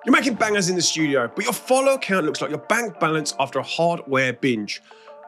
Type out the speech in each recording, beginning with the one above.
You're making bangers in the studio, but your follower count looks like your bank balance after a hardware binge.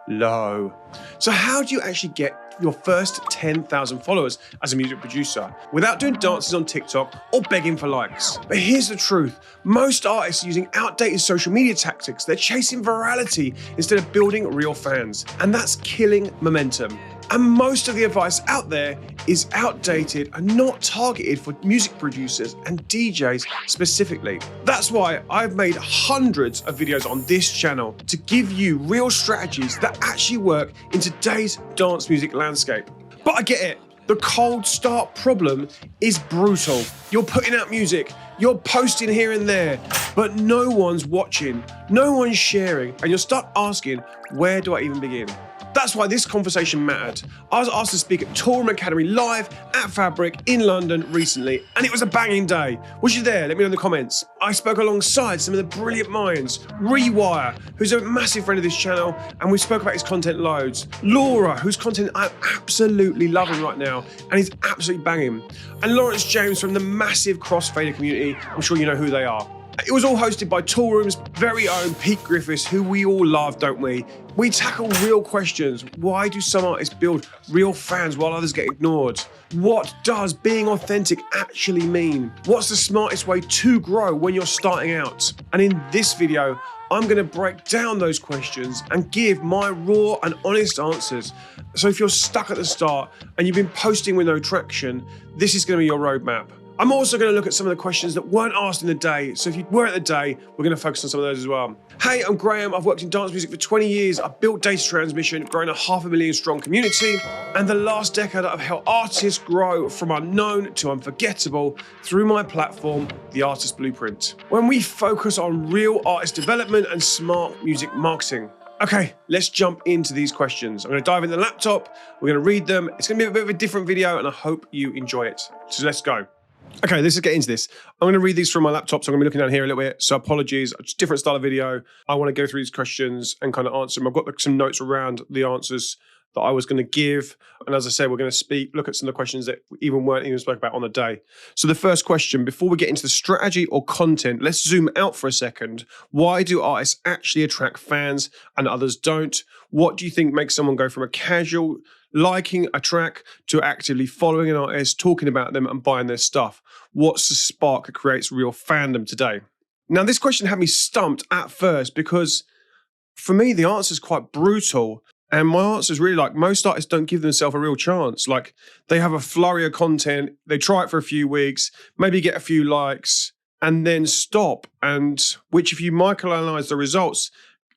Low. So how do you actually get your first 10,000 followers as a music producer without doing dances on TikTok or begging for likes? But here's the truth. Most artists are using outdated social media tactics. They're chasing virality instead of building real fans. And that's killing momentum. And most of the advice out there is outdated and not targeted for music producers and DJs specifically. That's why I've made hundreds of videos on this channel to give you real strategies that actually work in today's dance music landscape. But I get it. The cold start problem is brutal. You're putting out music, you're posting here and there, but no one's watching, no one's sharing, and you'll start asking, where do I even begin? That's why this conversation mattered. I was asked to speak at Toolroom Academy live at Fabric in London recently, and it was a banging day. Was you there? Let me know in the comments. I spoke alongside some of the brilliant minds. Rewire, who's a massive friend of this channel, and we spoke about his content loads. Laura, whose content I'm absolutely loving right now, and is absolutely banging. And Lawrence James from the massive Crossfader community. I'm sure you know who they are. It was all hosted by Toolroom's very own Pete Griffiths, who we all love, don't we? We tackle real questions. Why do some artists build real fans while others get ignored? What does being authentic actually mean? What's the smartest way to grow when you're starting out? And in this video, I'm going to break down those questions and give my raw and honest answers. So if you're stuck at the start and you've been posting with no traction, this is going to be your roadmap. I'm also going to look at some of the questions that weren't asked in the day. So if you were at the day, we're going to focus on some of those as well. Hey, I'm Grahame. I've worked in dance music for 20 years. I've built data transmission, grown a 500,000 strong community. And the last decade, I've helped artists grow from unknown to unforgettable through my platform, The Artist Blueprint, when we focus on real artist development and smart music marketing. Okay, let's jump into these questions. I'm going to dive into the laptop. We're going to read them. It's going to be a bit of a different video, and I hope you enjoy it. So let's go. Okay, let's get into this. I'm going to read these from my laptop, so I'm going to be looking down here a little bit. So apologies, it's a different style of video. I want to go through these questions and kind of answer them. I've got some notes around the answers that I was going to give. And as I said, we're going to look at some of the questions that weren't even spoke about on the day. So the first question, before we get into the strategy or content, let's zoom out for a second. Why do artists actually attract fans and others don't? What do you think makes someone go from a casual liking a track to actively following an artist, talking about them and buying their stuff? What's the spark that creates real fandom today? Now, this question had me stumped at first because for me, the answer is quite brutal. And my answer is really like most artists don't give themselves a real chance. Like they have a flurry of content, they try it for a few weeks, maybe get a few likes and then stop. And which if you microanalyze the results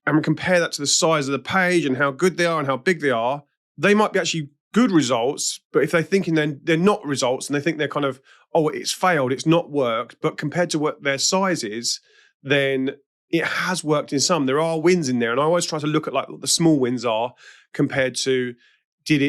and compare that to the size of the page and how good they are and how big they are, they might be actually good results, but if they're thinking then they're not results and they think they're kind of, oh, it's failed, it's not worked, but compared to what their size is, then it has worked in some. There are wins in there. And I always try to look at like what the small wins are compared to did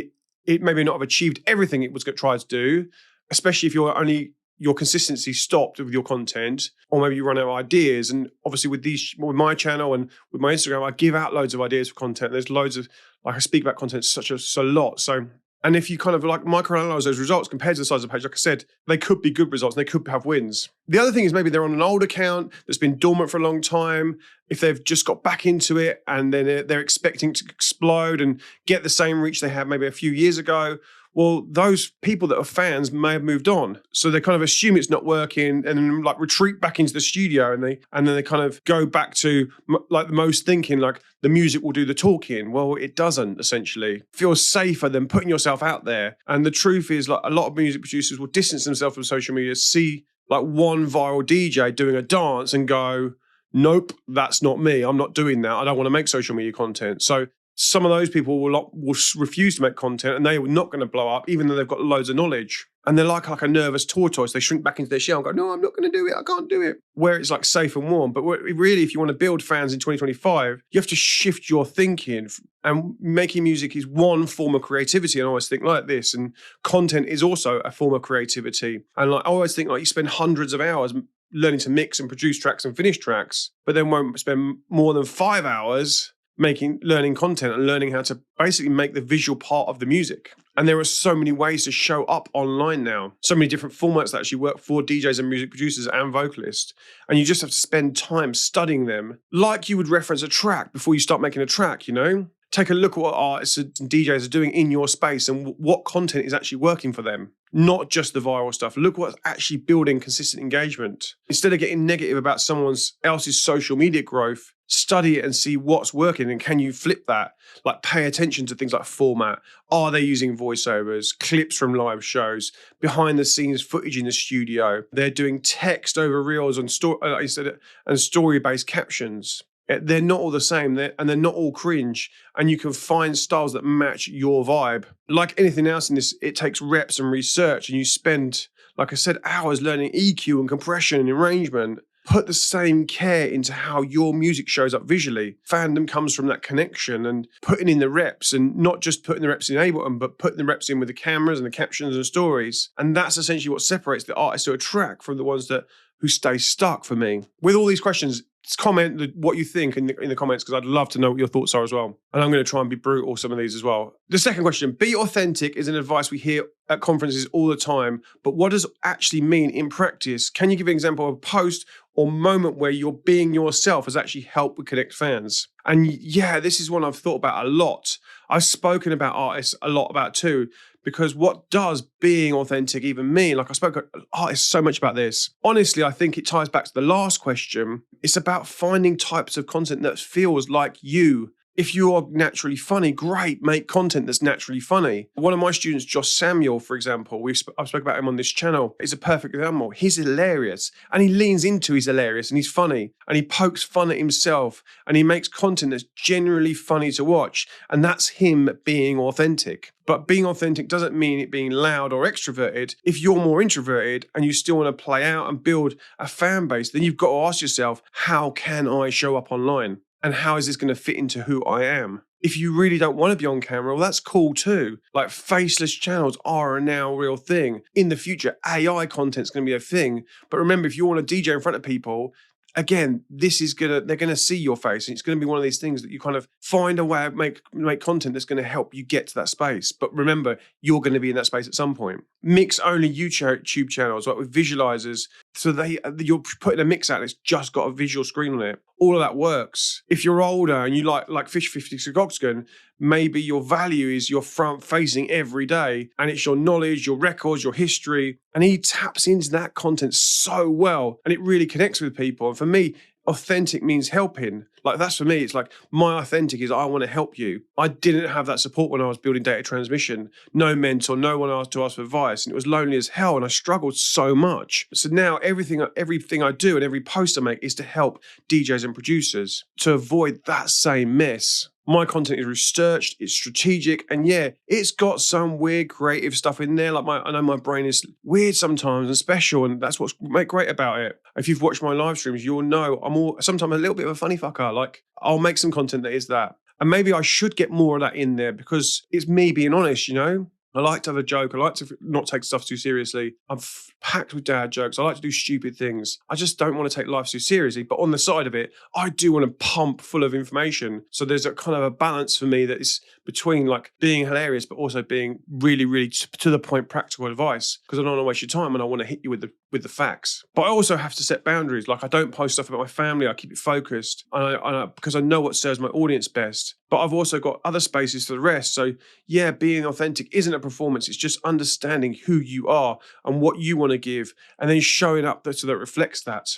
it maybe not have achieved everything it was going to try to do, especially if your consistency stopped with your content, or maybe you run out of ideas. And obviously with my channel and with my Instagram, I give out loads of ideas for content. There's loads of, like I speak about content such a lot. So, and if you kind of like microanalyze those results compared to the size of the page, like I said, they could be good results and they could have wins. The other thing is maybe they're on an old account that's been dormant for a long time. If they've just got back into it and then they're expecting to explode and get the same reach they had maybe a few years ago, well, those people that are fans may have moved on. So they kind of assume it's not working and then like retreat back into the studio and then they kind of go back to like the most thinking like the music will do the talking. Well, it doesn't essentially. Feels safer than putting yourself out there. And the truth is like a lot of music producers will distance themselves from social media, see like one viral DJ doing a dance and go, nope, that's not me. I'm not doing that. I don't want to make social media content. So some of those people will refuse to make content and they're not going to blow up, even though they've got loads of knowledge. And they're like a nervous tortoise. They shrink back into their shell and go, no, I'm not going to do it. I can't do it. Where it's like safe and warm. But really, if you want to build fans in 2025, you have to shift your thinking. And making music is one form of creativity. And I always think like this. And content is also a form of creativity. And like I always think like you spend hundreds of hours learning to mix and produce tracks and finish tracks, but then won't spend more than 5 hours learning content and learning how to basically make the visual part of the music. And there are so many ways to show up online now. So many different formats that actually work for DJs and music producers and vocalists. And you just have to spend time studying them like you would reference a track before you start making a track, you know? Take a look at what artists and DJs are doing in your space and what content is actually working for them. Not just the viral stuff. Look what's actually building consistent engagement. Instead of getting negative about someone else's social media growth, study it and see what's working and can you flip that? Like pay attention to things like format. Are they using voiceovers, clips from live shows, behind the scenes footage in the studio? They're doing text over reels and story-based captions. They're not all the same, and they're not all cringe, and you can find styles that match your vibe. Like anything else in this, it takes reps and research, and you spend, like I said, hours learning EQ and compression and arrangement. Put the same care into how your music shows up visually. Fandom comes from that connection and putting in the reps, and not just putting the reps in Ableton, but putting the reps in with the cameras and the captions and stories. And that's essentially what separates the artists who attract from the ones who stay stuck for me. With all these questions, comment what you think in the comments, because I'd love to know what your thoughts are as well. And I'm going to try and be brutal some of these as well. The second question, be authentic is an advice we hear at conferences all the time, but what does it actually mean in practice? Can you give an example of a post or moment where you're being yourself has actually helped with connect fans? And yeah, this is one I've thought about a lot. I've spoken about artists a lot about too, because what does being authentic even mean? Like I spoke to artists so much about this. Honestly, I think it ties back to the last question. It's about finding types of content that feels like you. If you are naturally funny, great, make content that's naturally funny. One of my students, Josh Samuel, for example, I've spoken about him on this channel, is a perfect example. He's hilarious, and he leans into he's hilarious, and he's funny, and he pokes fun at himself, and he makes content that's genuinely funny to watch, and that's him being authentic. But being authentic doesn't mean it being loud or extroverted. If you're more introverted and you still want to play out and build a fan base, then you've got to ask yourself, how can I show up online? And how is this going to fit into who I am? If you really don't want to be on camera, well, that's cool too. Like faceless channels are a now real thing. In the future, AI content's going to be a thing. But remember, if you want to DJ in front of people, again, they're going to see your face. And it's going to be one of these things that you kind of find a way of make content that's going to help you get to that space. But remember, you're going to be in that space at some point. Mix-only YouTube channels, like with visualizers, so you're putting a mix out and it's just got a visual screen on it. All of that works. If you're older and you like Fish 50 Gogskin, maybe your value is you're front-facing every day, and it's your knowledge, your records, your history, and he taps into that content so well, and it really connects with people. And for me, authentic means helping. Like that's for me, it's like my authentic is I want to help you. I didn't have that support when I was building data transmission. No mentor, no one asked to ask for advice, and it was lonely as hell, and I struggled so much. So now everything I do and every post I make is to help DJs and producers to avoid that same mess. My content is researched, it's strategic, and yeah, it's got some weird creative stuff in there. Like I know my brain is weird sometimes and special, and that's what's great about it. If you've watched my live streams, you'll know I'm sometimes a little bit of a funny fucker. Like I'll make some content that is that. And maybe I should get more of that in there because it's me being honest, you know? I like to have a joke. I like to not take stuff too seriously. I'm packed with dad jokes. I like to do stupid things. I just don't want to take life too seriously. But on the side of it, I do want to pump full of information. So there's a kind of a balance for me that is between like being hilarious, but also being really, really to the point practical advice. Because I don't want to waste your time and I want to hit you with the facts. But I also have to set boundaries. Like I don't post stuff about my family. I keep it focused because I know what serves my audience best. But I've also got other spaces for the rest. So yeah, being authentic isn't a performance. It's just understanding who you are and what you want to give and then showing up so that it reflects that.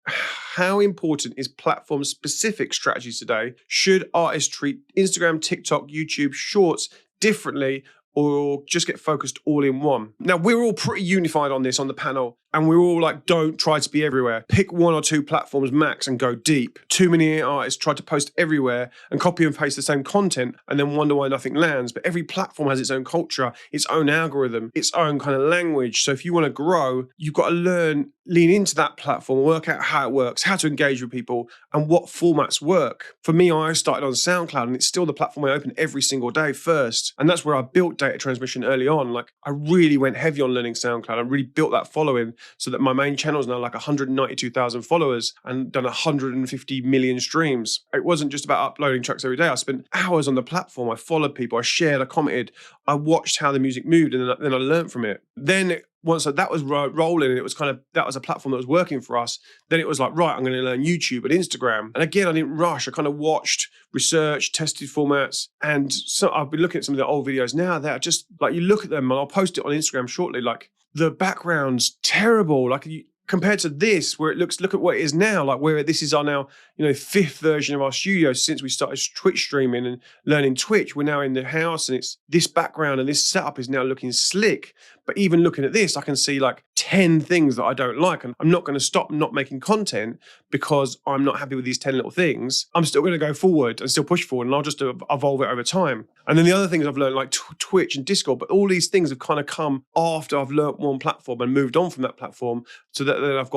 How important is platform-specific strategies today? Should artists treat Instagram, TikTok, YouTube, Shorts differently or just get focused all in one? Now, we're all pretty unified on this on the panel, and we're all like, don't try to be everywhere. Pick one or two platforms max and go deep. Too many artists try to post everywhere and copy and paste the same content and then wonder why nothing lands. But every platform has its own culture, its own algorithm, its own kind of language. So if you want to grow, you've got to lean into that platform, work out how it works, how to engage with people, and what formats work. For me, I started on SoundCloud, and it's still the platform I open every single day first. And that's where I built data transmission early on. Like I really went heavy on learning SoundCloud. I really built that following. so that my main channel is now like 192,000 followers and done 150 million streams. It wasn't just about uploading tracks every day. I spent hours on the platform. I followed people. I shared. I commented. I watched how the music moved, and then I learned from it. Then once that was rolling, and it was that was a platform that was working for us, then it was like, right, I'm going to learn YouTube and Instagram. And again, I didn't rush. I kind of watched, researched, tested formats. And so I've been looking at some of the old videos now that are just like, you look at them, and I'll post it on Instagram shortly, like the background's terrible. Like compared to this, where it look at what it is now, like where this is our now, fifth version of our studio since we started Twitch streaming and learning Twitch. We're now in the house, and it's this background and this setup is now looking slick. But even looking at this, I can see like 10 things that I don't like. And I'm not going to stop not making content because I'm not happy with these 10 little things. I'm still going to go forward and still push forward, and I'll just evolve it over time. And then the other things I've learned, like Twitch and Discord, but all these things have kind of come after I've learned one platform and moved on from that platform, so that then I've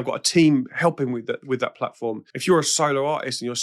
got a team helping with that platform. If you're a solo artist and you're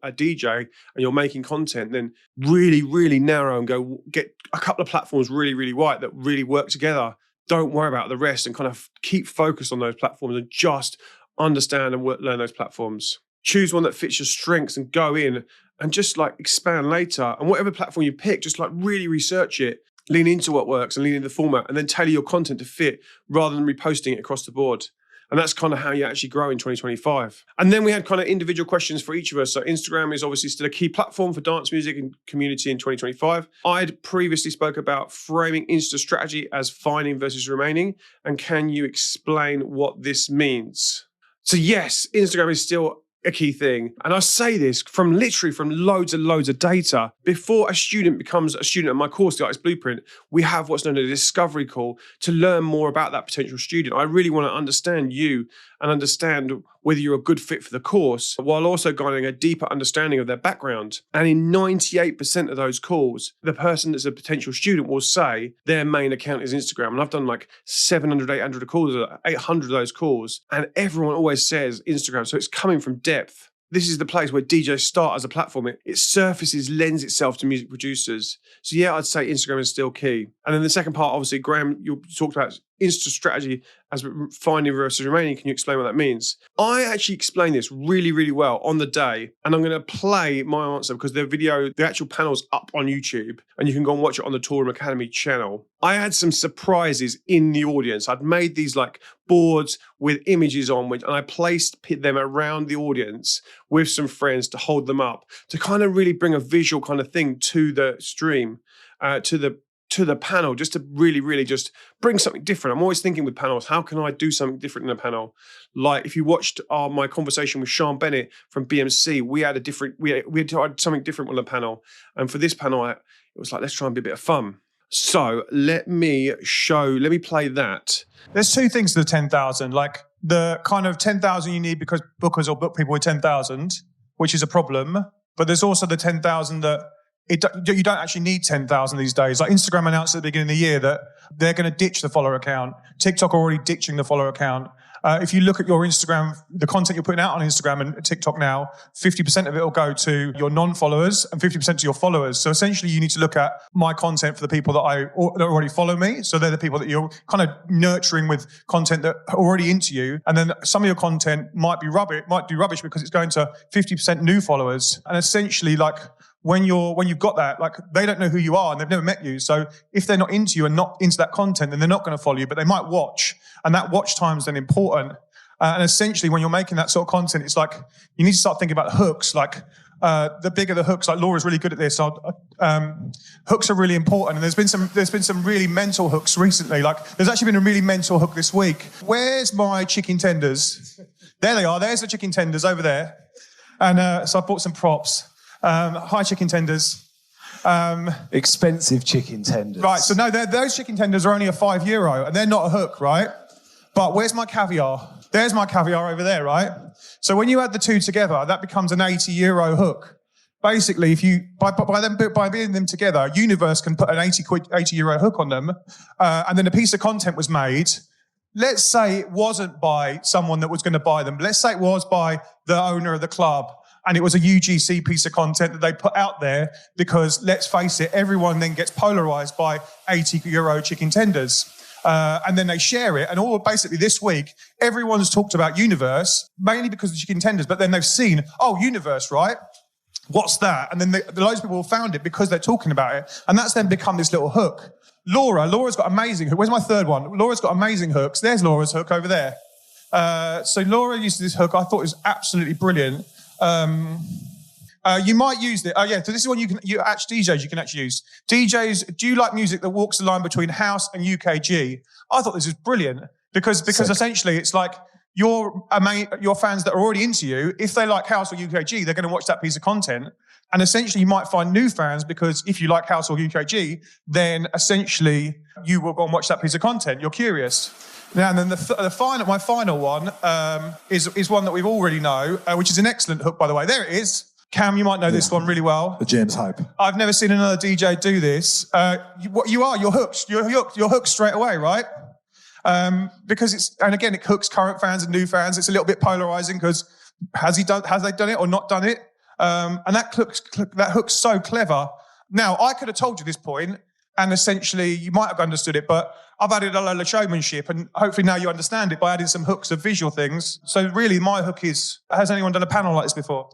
a DJ and you're making content, then really, really narrow and go get a couple of platforms really, really right that really work together. Don't worry about the rest and kind of keep focused on those platforms and just understand and learn those platforms. Choose one that fits your strengths and go in and just like expand later. And whatever platform you pick, just like really research it, lean into what works and lean into the format, and then tailor your content to fit rather than reposting it across the board. And that's kind of how you actually grow in 2025. And then we had kind of individual questions for each of us. So Instagram is obviously still a key platform for dance music and community in 2025. I'd previously spoke about framing Insta strategy as finding versus remaining. And can you explain what this means? So yes, Instagram is still a key thing. And I say this from loads and loads of data. Before a student becomes a student of my course, The Artist Blueprint, we have what's known as a discovery call to learn more about that potential student. I really want to understand you and understand whether you're a good fit for the course, while also garnering a deeper understanding of their background. And in 98% of those calls, the person that's a potential student will say their main account is Instagram. And I've done like 700, 800 calls, 800 of those calls, and everyone always says Instagram. So it's coming from depth. This is the place where DJs start as a platform. It surfaces, lends itself to music producers. So yeah, I'd say Instagram is still key. And then the second part, obviously, Grahame, you talked about Insta strategy as finding versus remaining. Can you explain what that means? I actually explained this really, really well on the day, and I'm going to play my answer because the actual panel's up on YouTube, and you can go and watch it on the Toolroom Academy channel. I had some surprises in the audience. I'd made these like boards with images on, and I placed them around the audience with some friends to hold them up to kind of really bring a visual kind of thing to the stream, to the panel, just to really, really just bring something different. I'm always thinking with panels, how can I do something different in a panel? Like if you watched my conversation with Sean Bennett from BMC, we had something different on the panel. And for this panel, it was like, let's try and be a bit of fun. So let me play that. There's two things to the 10,000, like the kind of 10,000 you need because bookers or book people with 10,000, which is a problem. But there's also the 10,000 that you don't actually need 10,000 these days. Like Instagram announced at the beginning of the year that they're going to ditch the follower account. TikTok are already ditching the follower account. If you look at your Instagram, the content you're putting out on Instagram and TikTok now, 50% of it will go to your non-followers and 50% to your followers. So essentially you need to look at my content for the people that already follow me. So they're the people that you're kind of nurturing with content that are already into you. And then some of your content might do rubbish because it's going to 50% new followers. And essentially like, when you've got that, like they don't know who you are and they've never met you. So if they're not into you and not into that content, then they're not going to follow you, but they might watch. And that watch time is then important. And essentially when you're making that sort of content, it's like you need to start thinking about hooks. Like the bigger the hooks, like Laura's really good at this. Hooks are really important. And there's been some really mental hooks recently. Like there's actually been a really mental hook this week. Where's my chicken tenders? There they are. There's the chicken tenders over there. And so I bought some props. Hi, chicken tenders. Expensive chicken tenders. Right, so no, those chicken tenders are only €5, and they're not a hook, right? But where's my caviar? There's my caviar over there, right? So when you add the two together, that becomes an €80 hook. Basically, if you by being them together, Universe can put an €80 hook on them, and then a piece of content was made. Let's say it wasn't by someone that was going to buy them. Let's say it was by the owner of the club. And it was a UGC piece of content that they put out there because, let's face it, everyone then gets polarized by €80 chicken tenders. and then they share it. And all basically this week, everyone's talked about Universe, mainly because of the chicken tenders, but then they've seen, oh, Universe, right? What's that? And then loads of people found it because they're talking about it. And that's then become this little hook. Laura's got amazing hooks. Where's my third one? Laura's got amazing hooks. There's Laura's hook over there. So Laura uses this hook. I thought it was absolutely brilliant. You might use it. Oh yeah, so this is one DJs you can actually use. DJs, do you like music that walks the line between house and UKG? I thought this was brilliant because essentially it's like your fans that are already into you, if they like house or UKG, they're going to watch that piece of content. And essentially you might find new fans because if you like house or UKG, then essentially you will go and watch that piece of content. You're curious. Now, and then my final one is one that we already know, which is an excellent hook, by the way. There it is. Cam, you might know this one really well. The James Hype. I've never seen another DJ do this. You're hooked. You're hooked straight away, right? Because it hooks current fans and new fans. It's a little bit polarizing because has they done it or not done it? And that hook's so clever. Now, I could have told you this point, and essentially you might have understood it, but I've added a load of showmanship, and hopefully now you understand it by adding some hooks of visual things. So really, my hook is, has anyone done a panel like this before?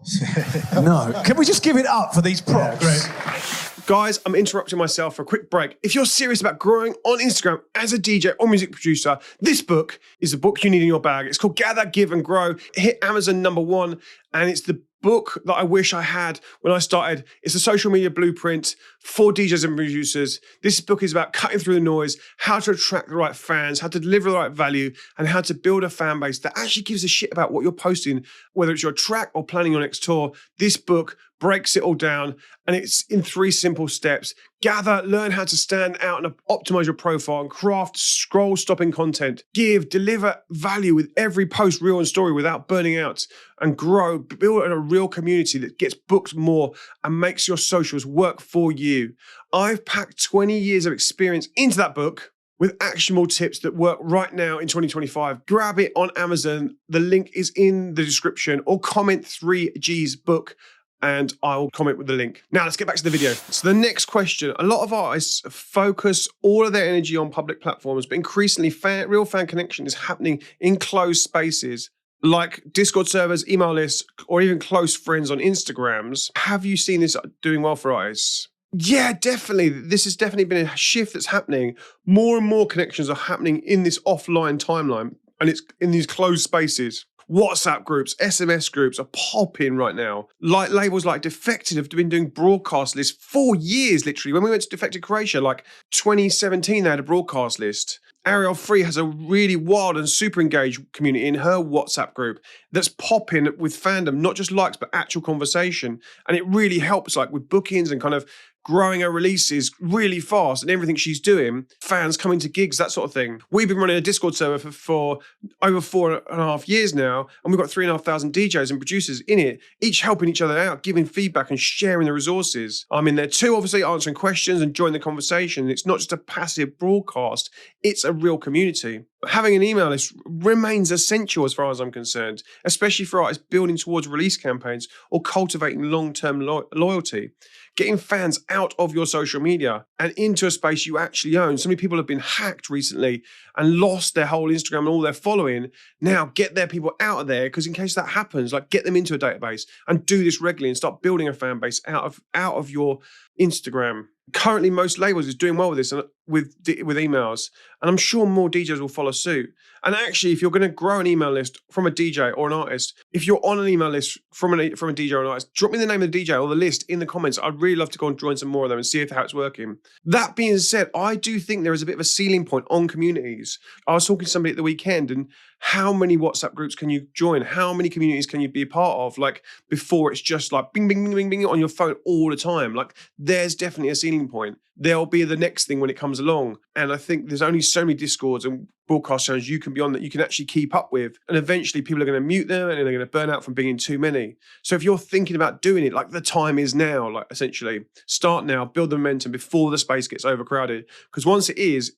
No. Can we just give it up for these props? Yeah, great. Guys, I'm interrupting myself for a quick break. If you're serious about growing on Instagram as a DJ or music producer, this book is the book you need in your bag. It's called Gather, Give and Grow. It hit Amazon #1, and it's the book that I wish I had when I started. It's a social media blueprint for DJs and producers. This book is about cutting through the noise, how to attract the right fans, how to deliver the right value, and how to build a fan base that actually gives a shit about what you're posting, whether it's your track or planning your next tour. This book breaks it all down, and it's in 3 simple steps. Gather, learn how to stand out and optimize your profile and craft scroll-stopping content. Give, deliver value with every post, reel, and story without burning out. And grow, build a real community that gets booked more and makes your socials work for you. I've packed 20 years of experience into that book with actionable tips that work right now in 2025. Grab it on Amazon. The link is in the description, or comment 3G's book and I'll comment with the link. Now let's get back to the video. So the next question, a lot of artists focus all of their energy on public platforms, but increasingly real fan connection is happening in closed spaces like Discord servers, email lists, or even close friends on Instagrams. Have you seen this doing well for artists? Yeah, definitely. This has definitely been a shift that's happening. More and more connections are happening in this offline timeline, and it's in these closed spaces. WhatsApp groups, SMS groups are popping right now. Like labels like Defected have been doing broadcast lists for years, literally. When we went to Defected Croatia, like 2017, they had a broadcast list. Ariel Free has a really wild and super engaged community in her WhatsApp group that's popping with fandom, not just likes, but actual conversation. And it really helps like with bookings and kind of growing her releases really fast and everything she's doing, fans coming to gigs, that sort of thing. We've been running a Discord server for over 4.5 years now, and we've got 3,500 DJs and producers in it, each helping each other out, giving feedback and sharing the resources. I'm in there too, obviously answering questions and joining the conversation. It's not just a passive broadcast, it's a real community. Having an email list remains essential as far as I'm concerned, especially for artists building towards release campaigns or cultivating long-term loyalty. Getting fans out of your social media and into a space you actually own. So many people have been hacked recently and lost their whole Instagram and all their following. Now get their people out of there, because in case that happens, like get them into a database and do this regularly and start building a fan base out of your Instagram. Currently, most labels is doing well with this and with emails, and I'm sure more DJs will follow suit. And actually, if you're going to grow an email list from a DJ or an artist, if you're on an email list from a DJ or an artist, drop me the name of the DJ or the list in the comments. I'd really love to go and join some more of them and see how it's working. That being said, I do think there is a bit of a ceiling point on communities. I was talking to somebody at the weekend, and how many WhatsApp groups can you join? How many communities can you be a part of? Like before, it's just like bing, bing, bing, bing, bing on your phone all the time. Like there's definitely a ceiling point. There'll be the next thing when it comes along. And I think there's only so many Discords and broadcast channels you can be on that you can actually keep up with. And eventually people are going to mute them and they're going to burn out from being in too many. So if you're thinking about doing it, like the time is now, like essentially start now, build the momentum before the space gets overcrowded. Because once it is,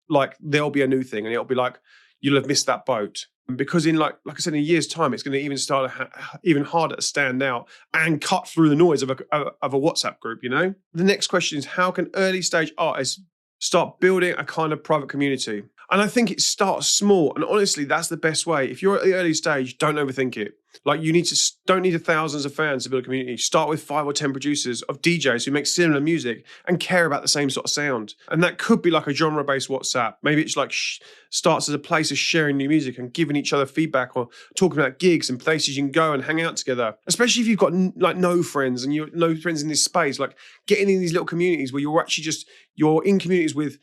like there'll be a new thing and it'll be like, you'll have missed that boat. Because in like I said, in a year's time, it's going to even start even harder to stand out and cut through the noise of a WhatsApp group, you know? The next question is, how can early stage artists start building a kind of private community? And I think it starts small. And honestly, that's the best way. If you're at the early stage, don't overthink it. Like don't need thousands of fans to build a community. Start with 5 or 10 producers of DJs who make similar music and care about the same sort of sound. And that could be like a genre-based WhatsApp. Maybe it's like starts as a place of sharing new music and giving each other feedback or talking about gigs and places you can go and hang out together. Especially if you've got like no friends and you're no friends in this space, like getting in these little communities where you're in communities with,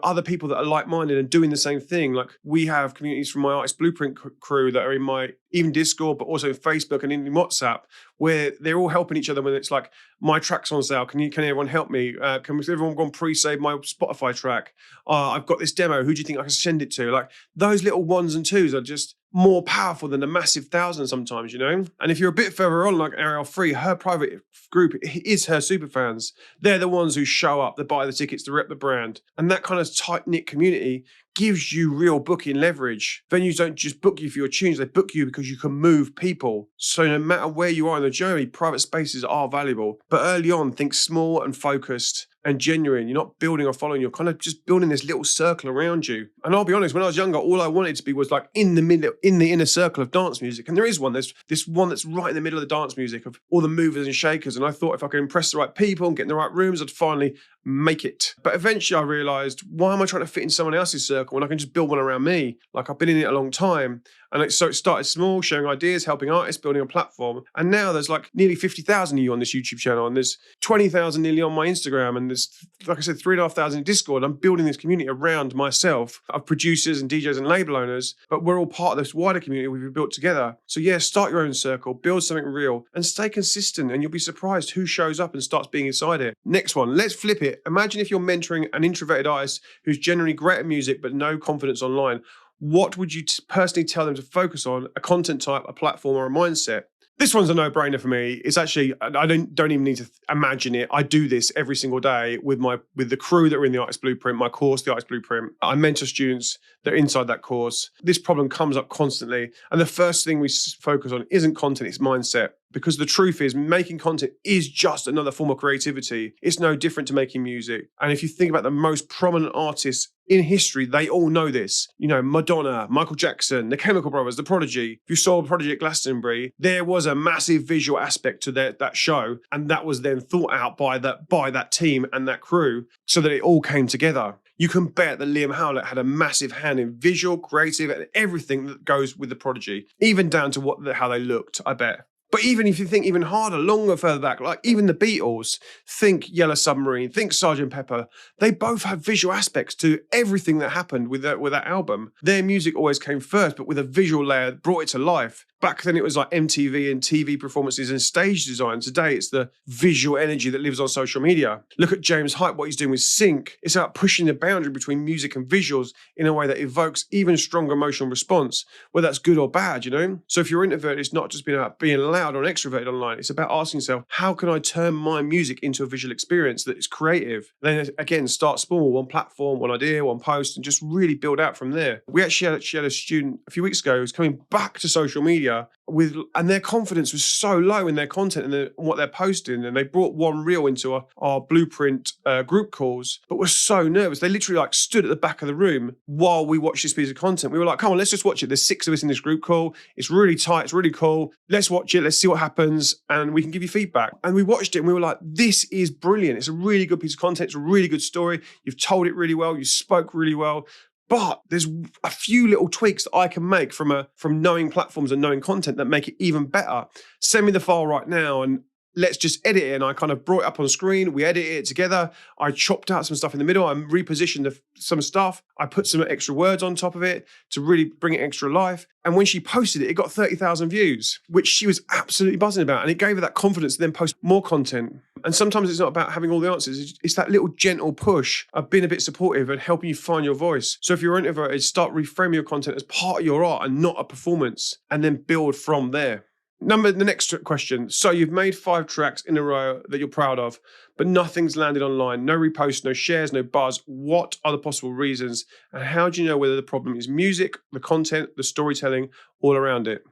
other people that are like-minded and doing the same thing. Like we have communities from my Artist Blueprint crew that are in my even Discord, but also Facebook and in WhatsApp, where they're all helping each other when it's like, my track's on sale. Can everyone help me? Can everyone go and pre-save my Spotify track? I've got this demo. Who do you think I can send it to? Like those little ones and twos are just more powerful than a massive thousand sometimes, And if you're a bit further on, like Ariel Free, her private group is her super fans. They're the ones who show up, they buy the tickets, to rep the brand. And that kind of tight-knit community gives you real booking leverage. Venues don't just book you for your tunes, they book you because you can move people. So no matter where you are in the journey, private spaces are valuable. But early on, think small and focused and genuine. You're not building or following, you're kind of just building this little circle around you. And I'll be honest, when I was younger, all I wanted to be was like in the inner circle of dance music. And there is one, there's this one that's right in the middle of the dance music of all the movers and shakers. And I thought if I could impress the right people and get in the right rooms, I'd finally make it. But eventually I realized, why am I trying to fit in someone else's circle when I can just build one around me? Like I've been in it a long time. And so it started small, sharing ideas, helping artists, building a platform. And now there's like nearly 50,000 of you on this YouTube channel. And there's 20,000 nearly on my Instagram. And there's, like I said, 3,500 in Discord. I'm building this community around myself of producers and DJs and label owners. But we're all part of this wider community we've built together. So yeah, start your own circle, build something real and stay consistent. And you'll be surprised who shows up and starts being inside it. Next one, let's flip it. Imagine if you're mentoring an introverted artist who's generally great at music, but no confidence online. What would you personally tell them to focus on? A content type, a platform, or a mindset? This one's a no-brainer for me. It's actually, I don't even need to imagine it. I do this every single day with the crew that are in the Artist Blueprint, my course, the Artist Blueprint. I mentor students that are inside that course. This problem comes up constantly. And the first thing we focus on isn't content, it's mindset. Because the truth is, making content is just another form of creativity. It's no different to making music. And if you think about the most prominent artists in history, they all know this. Madonna, Michael Jackson, the Chemical Brothers, The Prodigy. If you saw Prodigy at Glastonbury, there was a massive visual aspect to that show. And that was then thought out by that team and that crew so that it all came together. You can bet that Liam Howlett had a massive hand in visual, creative, and everything that goes with The Prodigy, even down to how they looked, I bet. But even if you think even harder, longer, further back, like even the Beatles, think Yellow Submarine, think Sgt. Pepper, they both have visual aspects to everything that happened with that album. Their music always came first, but with a visual layer that brought it to life. Back then it was like MTV and TV performances and stage design. Today it's the visual energy that lives on social media. Look at James Hype, what he's doing with Sync. It's about pushing the boundary between music and visuals in a way that evokes even stronger emotional response, whether that's good or bad, So if you're introverted, it's not just been about being loud or extroverted online. It's about asking yourself, how can I turn my music into a visual experience that is creative? Then again, start small, one platform, one idea, one post, and just really build out from there. We actually had a student a few weeks ago who's coming back to social media and their confidence was so low in their content and what they're posting. And they brought one reel into our Blueprint group calls, but were so nervous. They literally stood at the back of the room while we watched this piece of content. We were like, come on, let's just watch it. There's 6 of us in this group call. It's really tight. It's really cool. Let's watch it. Let's see what happens. And we can give you feedback. And we watched it and we were like, this is brilliant. It's a really good piece of content. It's a really good story. You've told it really well. You spoke really well. But there's a few little tweaks that I can make from knowing platforms and knowing content that make it even better. Send me the file right now and let's just edit it. And I kind of brought it up on screen. We edited it together. I chopped out some stuff in the middle. I repositioned some stuff. I put some extra words on top of it to really bring it extra life. And when she posted it, it got 30,000 views, which she was absolutely buzzing about. And it gave her that confidence to then post more content. And sometimes it's not about having all the answers. It's that little gentle push of being a bit supportive and helping you find your voice. So if you're introverted, start reframing your content as part of your art and not a performance, and then build from there. The next question. So you've made 5 tracks in a row that you're proud of, but nothing's landed online. No reposts, no shares, no buzz. What are the possible reasons? And how do you know whether the problem is music, the content, the storytelling, all around it?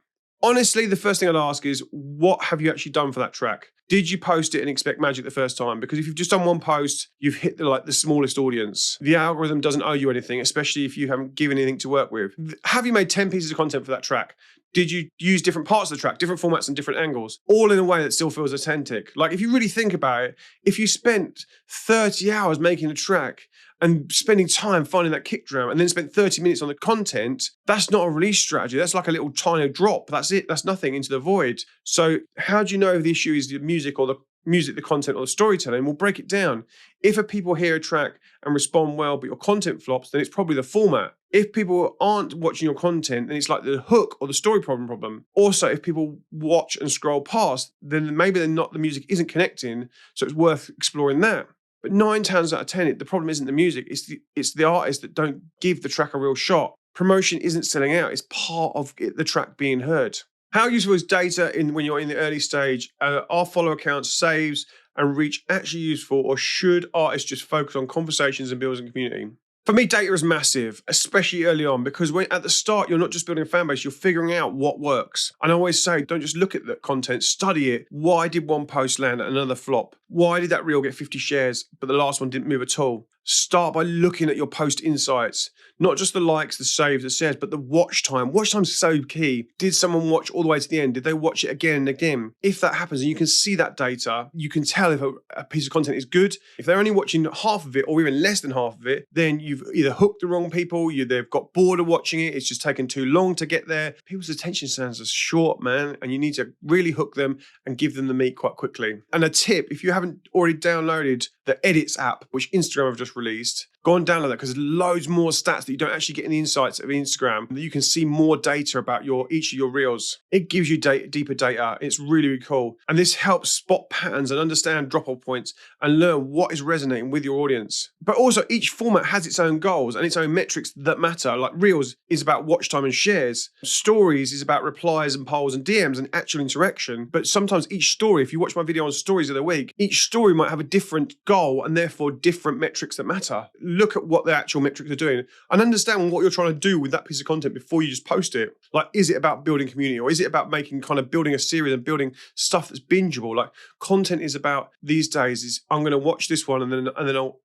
Honestly, the first thing I'd ask is, what have you actually done for that track? Did you post it and expect magic the first time? Because if you've just done one post, you've hit the smallest audience. The algorithm doesn't owe you anything, especially if you haven't given anything to work with. Have you made 10 pieces of content for that track? Did you use different parts of the track, different formats and different angles, all in a way that still feels authentic? Like if you really think about it, if you spent 30 hours making a track and spending time finding that kick drum and then spent 30 minutes on the content, that's not a release strategy. That's like a little tiny drop. That's it. That's nothing into the void. So how do you know if the issue is the music or the content or the storytelling? We'll break it down. If people hear a track and respond well, but your content flops, then it's probably the format. If people aren't watching your content, then it's like the hook or the story problem. Also, if people watch and scroll past, then maybe the music isn't connecting, so it's worth exploring that. But 9 times out of 10, the problem isn't the music, it's the artists that don't give the track a real shot. Promotion isn't selling out, it's part of the track being heard. How useful is data when you're in the early stage? Are follow counts, saves, and reach actually useful, or should artists just focus on conversations and building community? For me, data is massive, especially early on, because at the start, you're not just building a fan base, you're figuring out what works. And I always say, don't just look at the content, study it. Why did one post land and another flop? Why did that reel get 50 shares, but the last one didn't move at all? Start by looking at your post insights, not just the likes, the saves, the shares, but the watch time. Watch time's so key. Did someone watch all the way to the end? Did they watch it again and again? If that happens and you can see that data, you can tell if a piece of content is good. If they're only watching half of it or even less than half of it, then you've either hooked the wrong people, they've got bored of watching it, it's just taken too long to get there. People's attention spans are short, man, and you need to really hook them and give them the meat quite quickly. And a tip, if you haven't already downloaded the Edits app, which Instagram have just released, go and download that, because there's loads more stats that you don't actually get in the insights of Instagram. That you can see more data about each of your reels. It gives you deeper data. It's really, really cool. And this helps spot patterns and understand drop-off points and learn what is resonating with your audience. But also each format has its own goals and its own metrics that matter. Like Reels is about watch time and shares. Stories is about replies and polls and DMs and actual interaction. But sometimes each story, if you watch my video on stories of the week, each story might have a different goal and therefore different metrics that matter. Look at what the actual metrics are doing and understand what you're trying to do with that piece of content before you just post it. Like, is it about building community, or is it about building a series and building stuff that's bingeable? Like, content is about, these days, is I'm going to watch this one and then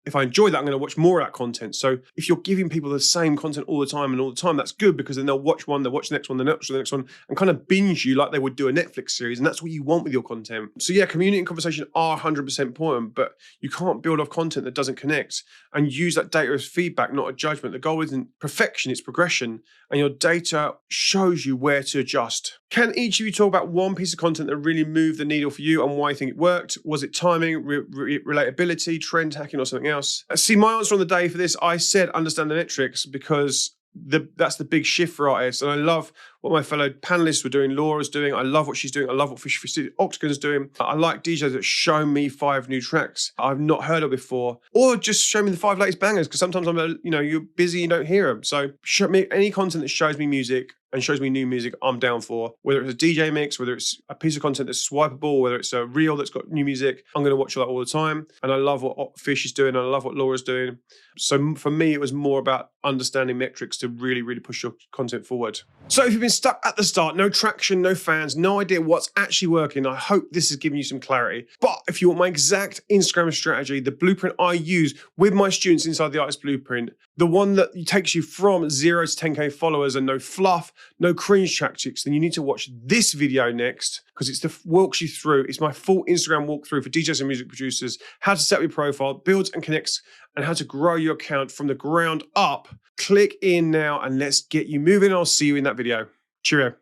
if I enjoy that, I'm going to watch more of that content. So if you're giving people the same content all the time, that's good, because then they'll watch one, they'll watch the next one, the next one, and kind of binge you like they would do a Netflix series. And that's what you want with your content. So yeah, community and conversation are 100% important, but you can't build off content that doesn't connect, and use that data as feedback, not a judgment. The goal isn't perfection, it's progression, and your data shows you where to adjust. Can each of you talk about one piece of content that really moved the needle for you and why you think it worked? Was it timing, relatability, trend hacking, or something else? See, my answer on the day for this, I said understand the metrics, because that's the big shift for artists. And I love what my fellow panelists were doing. Laura's doing. I love what she's doing. I love what Fish Octagon's doing. I like DJs that show me 5 new tracks I've not heard of before, or just show me the 5 latest bangers, because sometimes you're busy, you don't hear them. So show me any content that shows me music and shows me new music, I'm down for. Whether it's a DJ mix, whether it's a piece of content that's swipeable, whether it's a reel that's got new music, I'm going to watch that all the time. And I love what Fish is doing, and I love what Laura's doing. So for me, it was more about understanding metrics to really, really push your content forward. So if you've been stuck at the start, no traction, no fans, no idea what's actually working, I hope this has given you some clarity. But if you want my exact Instagram strategy, the blueprint I use with my students inside the Artist Blueprint, the one that takes you from 0 to 10K followers and no fluff, no cringe tactics, then you need to watch this video next, because walks you through. It's my full Instagram walkthrough for DJs and music producers, how to set up your profile, builds and connects, and how to grow your account from the ground up. Click in now and let's get you moving. I'll see you in that video. Cheerio.